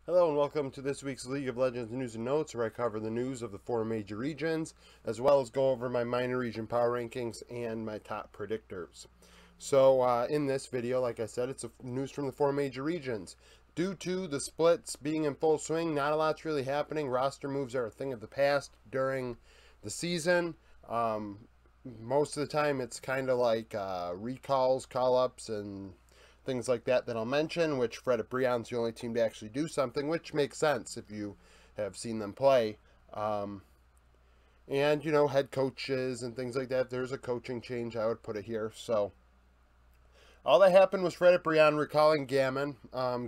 Hello and welcome to this week's League of Legends News and Notes, where I cover the news of the 4 major regions, as well as go over my minor region power rankings and my top predictors. So in this video, like I said, it's news from the 4 major regions. Due to the splits being in full swing, not a lot's really happening. Roster moves are a thing of the past during the season. Most of the time it's kind of like recalls, call-ups, and things like that I'll mention, which Fredit Brion's the only team to actually do something, which makes sense if you have seen them play. And, you know, head coaches and things like that. There's a coaching change, I would put it here. So, all that happened was Fredit Brion recalling Gammon.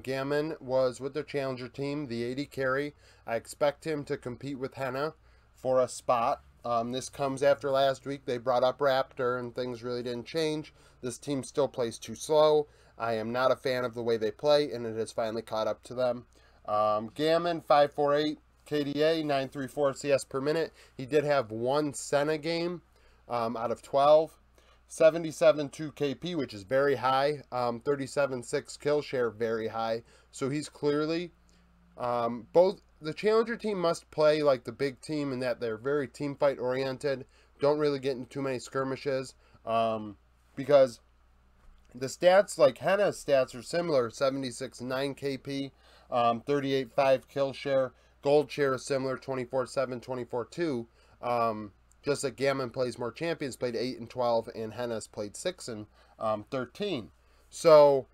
Gammon was with their challenger team, the AD carry. I expect him to compete with Henna for a spot. This comes after last week. They brought up Raptor and things really didn't change. This team still plays too slow. I am not a fan of the way they play, and it has finally caught up to them. Gammon, 548 KDA, 934 CS per minute. He did have one Senna game out of 12. 77.2 KP, which is very high. 37.6 kill share, very high. So he's clearly... both the challenger team must play like the big team in that they're very team fight oriented. Don't really get into too many skirmishes. Because the stats, like Henna's stats, are similar. 76.9 KP, 38.5 kill share. Gold share is similar, 24.7, 24.2. Just that Gammon plays more champions, played 8 and 12, and Henna's played 6 and 13. So,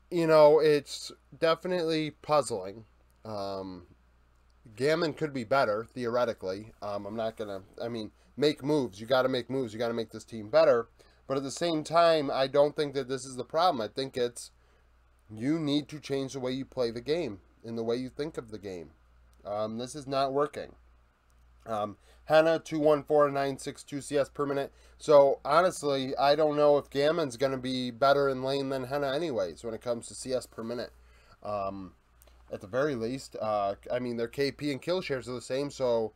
you know, it's definitely puzzling. Gammon could be better, theoretically. I'm not going to, make moves. You got to make moves. You got to make this team better. But at the same time, I don't think that this is the problem. I think it's you need to change the way you play the game and the way you think of the game. This is not working. Henna, 214, 962 CS per minute. So, honestly, I don't know if Gammon's going to be better in lane than Henna anyways when it comes to CS per minute. At the very least, their KP and kill shares are the same, so,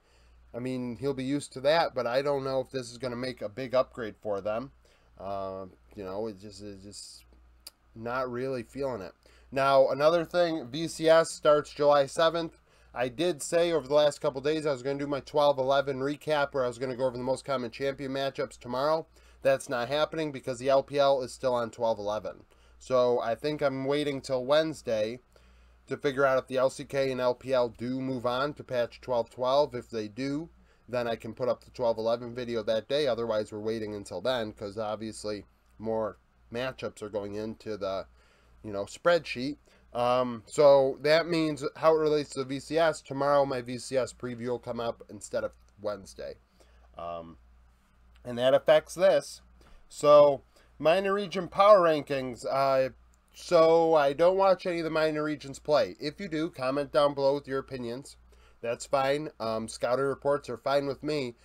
he'll be used to that, but I don't know if this is going to make a big upgrade for them. It's just not really feeling it. Now, another thing, VCS starts July 7th. I did say over the last couple days I was going to do my 12-11 recap where I was going to go over the most common champion matchups tomorrow. That's not happening because the LPL is still on 12-11. So I think I'm waiting till Wednesday to figure out if the LCK and LPL do move on to patch 12-12. If they do, then I can put up the 12-11 video that day. Otherwise, we're waiting until then because obviously more matchups are going into the, spreadsheet. So that means how it relates to the VCS. Tomorrow, my VCS preview will come up instead of Wednesday. And that affects this. So, minor region power rankings. So I don't watch any of the minor regions play. If you do, comment down below with your opinions. That's fine. Scouting reports are fine with me.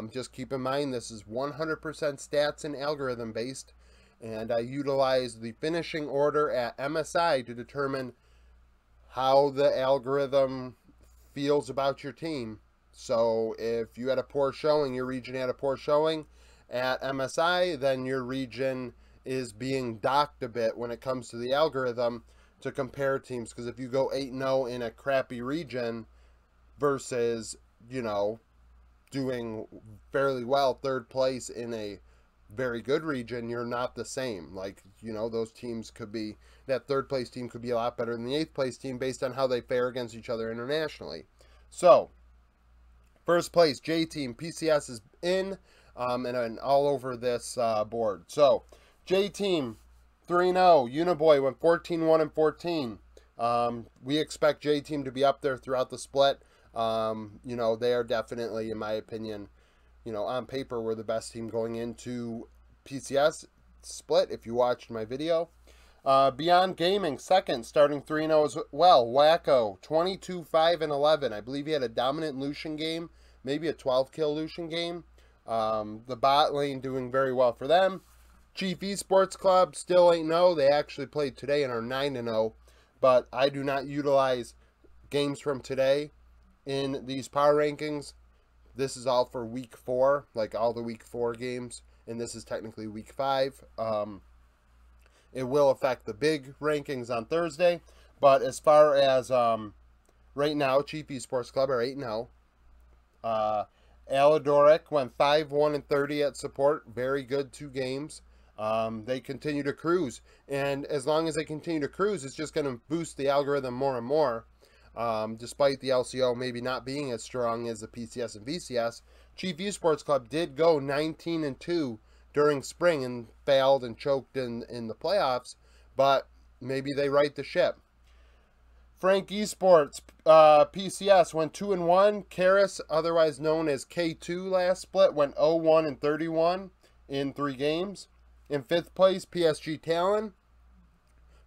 Just keep in mind this is 100% stats and algorithm based, and I utilize the finishing order at MSI to determine how the algorithm feels about your team. So if you had a poor showing, your region had a poor showing at MSI, then your region is being docked a bit when it comes to the algorithm to compare teams. Because if you go 8-0 in a crappy region versus, doing fairly well, third place in a very good region, you're not the same. Like, those teams could be, that third place team could be a lot better than the 8th place team based on how they fare against each other internationally. So, first place, J team, PCS is in, and all over this board. So, J team, 3-0, Uniboy went 14-1 and 14. We expect J team to be up there throughout the split. They are definitely, in my opinion, on paper, we're the best team going into PCS split, if you watched my video. Beyond Gaming, second, starting 3-0 as well. Wacko, 22-5 and 11. I believe he had a dominant Lucian game, maybe a 12-kill Lucian game. The bot lane doing very well for them. Chief Esports Club, still 8-0. They actually played today and are 9-0. But I do not utilize games from today in these power rankings. This is all for week 4, like all the week 4 games, and this is technically week 5. It will affect the big rankings on Thursday, But as far as right now, Chief Esports Club are 8-0. Aladoric went 5-1-30 at support. Very good 2 games. They continue to cruise. And as long as they continue to cruise, it's just going to boost the algorithm more and more. Despite the LCO maybe not being as strong as the PCS and VCS, Chief Esports Club did go 19-2 during spring and failed and choked in the playoffs. But maybe they right the ship. Frank Esports, PCS, went 2-1. Karis, otherwise known as K2 last split, went 0-1-31 in 3 games. In 5th place, PSG Talon.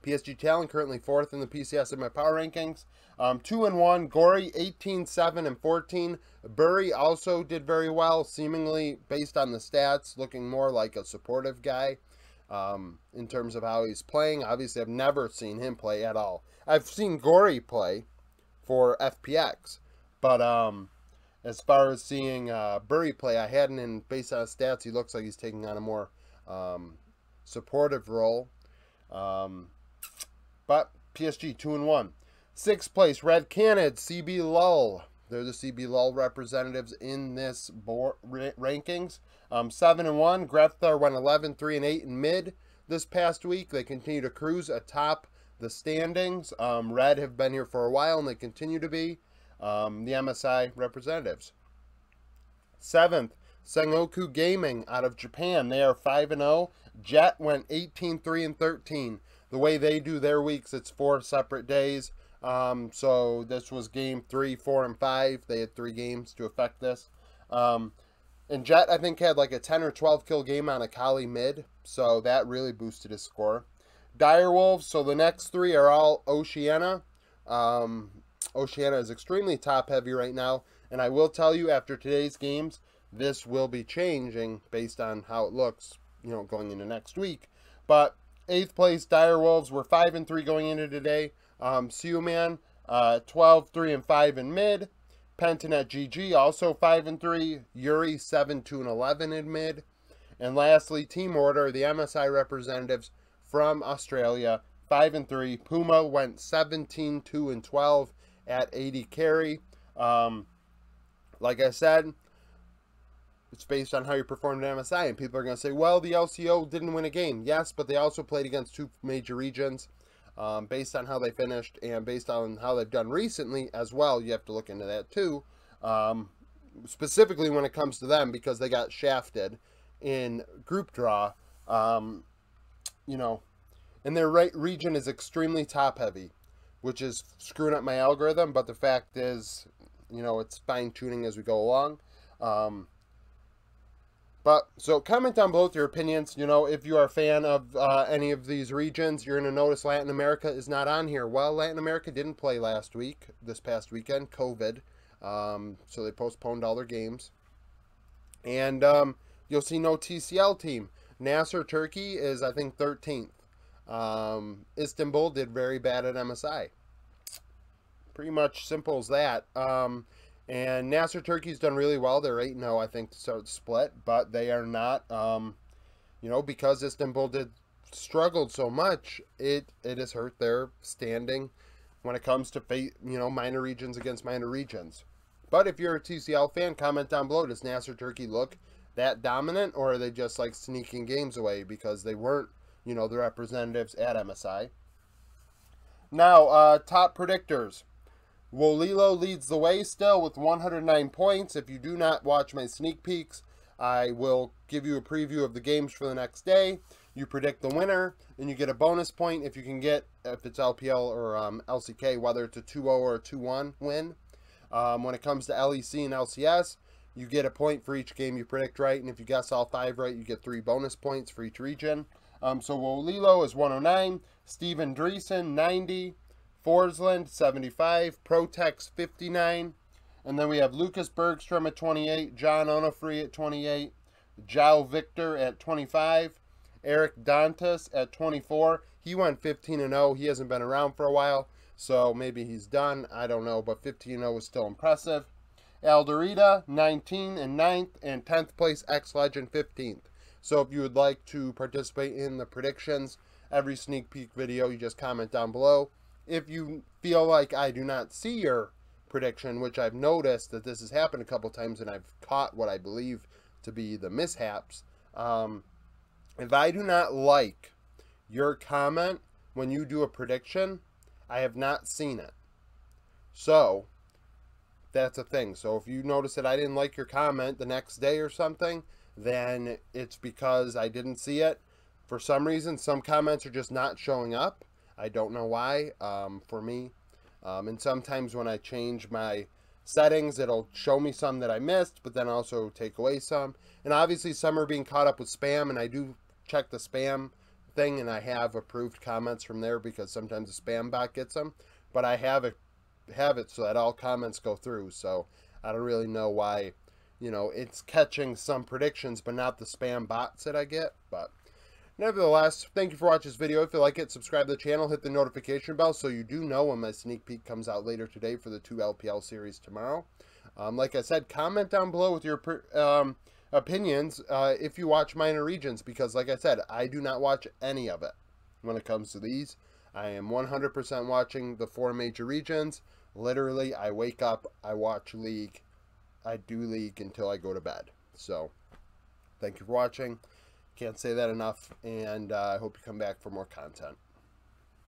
PSG Talon currently 4th in the PCS in my power rankings. 2-1. Gory, 18-7-14. Burry also did very well, seemingly, based on the stats, looking more like a supportive guy in terms of how he's playing. Obviously, I've never seen him play at all. I've seen Gory play for FPX, but as far as seeing Burry play, I hadn't, and based on his stats, he looks like he's taking on a more supportive role. But PSG 2-1. 6th place, Red Canids, CB Lull. They're the CB Lull representatives in this rankings. 7-1. Grefthar went 11-3-8 in mid this past week. They continue to cruise atop the standings. Red have been here for a while, and they continue to be the MSI representatives. 7th, Sengoku Gaming out of Japan. They are 5-0. Jet went 18-3-13. The way they do their weeks, it's 4 separate days. So this was game 3, 4, and 5. They had 3 games to affect this. And Jet, I think, had like a 10 or 12 kill game on a Kali mid. So that really boosted his score. Direwolves, so the next 3 are all Oceania. Oceania is extremely top heavy right now. And I will tell you, after today's games, this will be changing based on how it looks, you know, going into next week. But 8th place, Direwolves were 5-3 going into today. Siuman, 12-3-5 in mid. Pentanet GG, also 5-3. Yuri, 7-2-11 in mid. And lastly, Team Order, the MSI representatives from Australia, 5-3. Puma went 17-2-12 at 80 carry. Like I said, it's based on how you performed at MSI, and people are going to say, well, the LCO didn't win a game. Yes, but they also played against 2 major regions. Based on how they finished and based on how they've done recently as well, you have to look into that too. Specifically when it comes to them, because they got shafted in group draw. You know, and their region is extremely top heavy, which is screwing up my algorithm. But the fact is, you know, it's fine tuning as we go along. But, so comment down below with your opinions. You know, if you are a fan of any of these regions, you're going to notice Latin America is not on here. Well, Latin America didn't play this past weekend, COVID. So they postponed all their games. And you'll see no TCL team. Nasser, Turkey is, I think, 13th. Istanbul did very bad at MSI. Pretty much simple as that. And Nasser Turkey's done really well. They're 8-0, I think, to start the split. But they are not, you know, because Istanbul struggled so much, it has hurt their standing when it comes to, you know, minor regions against minor regions. But if you're a TCL fan, comment down below. Does Nasser Turkey look that dominant, or are they just like sneaking games away because they weren't, you know, the representatives at MSI? Now, top predictors. Wolilo leads the way still with 109 points. If you do not watch my sneak peeks, I will give you a preview of the games for the next day. You predict the winner, and you get a bonus point if you can get, if it's LPL or LCK, whether it's a 2-0 or a 2-1 win. When it comes to LEC and LCS, you get a point for each game you predict right, and if you guess all 5 right, you get 3 bonus points for each region. So Wolilo is 109, Steven Dreesen 90, Forsland 75, Protex 59, and then we have Lucas Bergstrom at 28, John Onofre at 28, Zhao Victor at 25, Eric Dantas at 24. He went 15-0. He hasn't been around for a while, so maybe he's done. I don't know, but 15-0 is still impressive. Aldorita 19 and 9th, and 10th place X Legend 15th. So if you would like to participate in the predictions, every sneak peek video, you just comment down below. if you feel like I do not see your prediction, which I've noticed that this has happened a couple times and I've caught what I believe to be the mishaps, if I do not like your comment when you do a prediction, I have not seen it. So that's a thing. So if you notice that I didn't like your comment the next day or something, then it's because I didn't see it. For some reason, some comments are just not showing up. I don't know why, for me. And sometimes when I change my settings, it'll show me some that I missed, but then also take away some. And obviously some are being caught up with spam, and I do check the spam thing, and I have approved comments from there because sometimes the spam bot gets them. But I have it so that all comments go through, so I don't really know why, you know, it's catching some predictions but not the spam bots that I get. But nevertheless, thank you for watching this video. If you like it, subscribe to the channel, hit the notification bell so you do know when my sneak peek comes out later today for the 2 LPL series tomorrow. Like I said, comment down below with your opinions if you watch minor regions, because like I said, I do not watch any of it when it comes to these. I am 100% watching the 4 major regions. Literally, I wake up, I watch League, I do League until I go to bed. So, thank you for watching. Can't say that enough, and I hope you come back for more content.